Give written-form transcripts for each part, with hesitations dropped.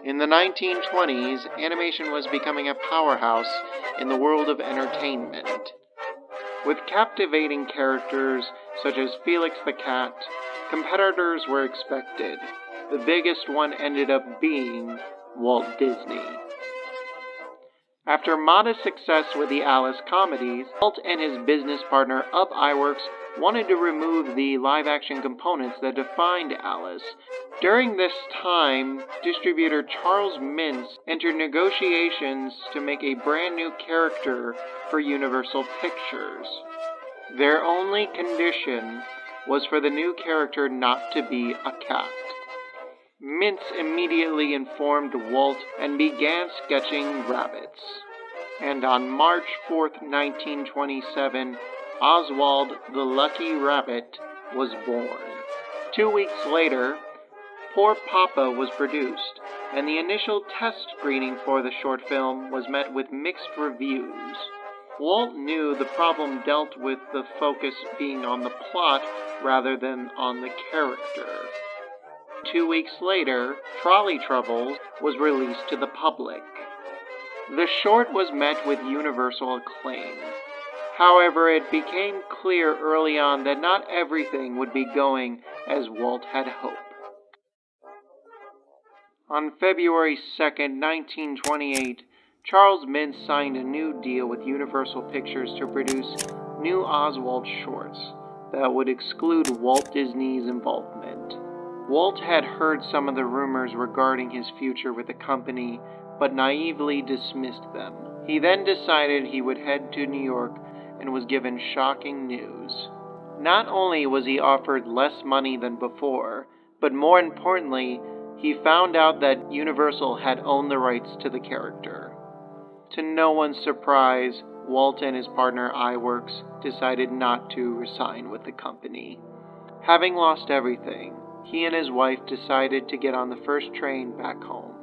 In the 1920s, animation was becoming a powerhouse in the world of entertainment. With captivating characters such as Felix the Cat, competitors were expected. The biggest one ended up being Walt Disney. After modest success with the Alice comedies, Walt and his business partner Up Iwerks wanted to remove the live-action components that defined Alice. During this time, distributor Charles Mintz entered negotiations to make a brand new character for Universal Pictures. Their only condition was for the new character not to be a cat. Mintz immediately informed Walt and began sketching rabbits. And on March 4th, 1927, Oswald the Lucky Rabbit was born. 2 weeks later, Poor Papa was produced, and the initial test screening for the short film was met with mixed reviews. Walt knew the problem dealt with the focus being on the plot rather than on the character. 2 weeks later, Trolley Troubles was released to the public. The short was met with universal acclaim. However, it became clear early on that not everything would be going as Walt had hoped. On February 2nd, 1928, Charles Mintz signed a new deal with Universal Pictures to produce new Oswald shorts that would exclude Walt Disney's involvement. Walt had heard some of the rumors regarding his future with the company, but naively dismissed them. He then decided he would head to New York and was given shocking news. Not only was he offered less money than before, but more importantly, he found out that Universal had owned the rights to the character. To no one's surprise, Walt and his partner Iwerks decided not to resign with the company. Having lost everything, he and his wife decided to get on the first train back home.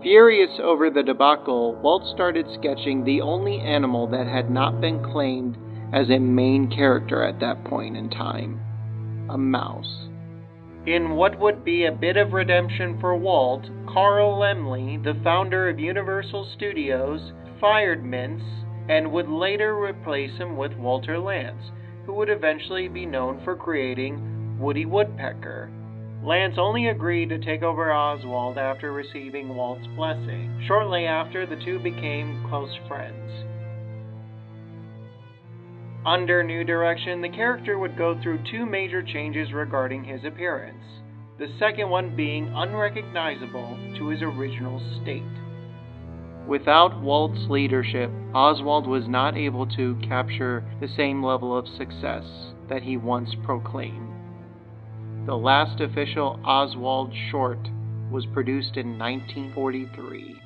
Furious over the debacle, Walt started sketching the only animal that had not been claimed as a main character at that point in time: a mouse. In what would be a bit of redemption for Walt, Carl Laemmle, the founder of Universal Studios, fired Mintz and would later replace him with Walter Lantz, who would eventually be known for creating Woody Woodpecker. Lantz only agreed to take over Oswald after receiving Walt's blessing. Shortly after, the two became close friends. Under new direction, the character would go through two major changes regarding his appearance, the second one being unrecognizable to his original state. Without Walt's leadership, Oswald was not able to capture the same level of success that he once proclaimed. The last official Oswald short was produced in 1943.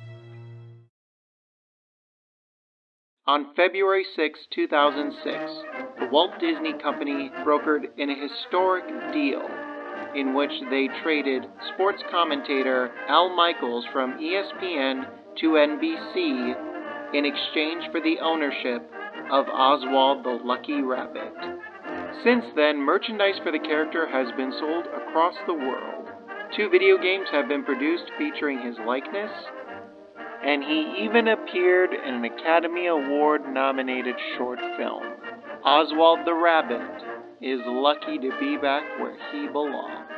On February 6, 2006, the Walt Disney Company brokered an historic deal in which they traded sports commentator Al Michaels from ESPN to NBC in exchange for the ownership of Oswald the Lucky Rabbit. Since then, merchandise for the character has been sold across the world. 2 video games have been produced featuring his likeness, and he even appeared in an Academy Award-nominated short film. Oswald the Rabbit is lucky to be back where he belongs.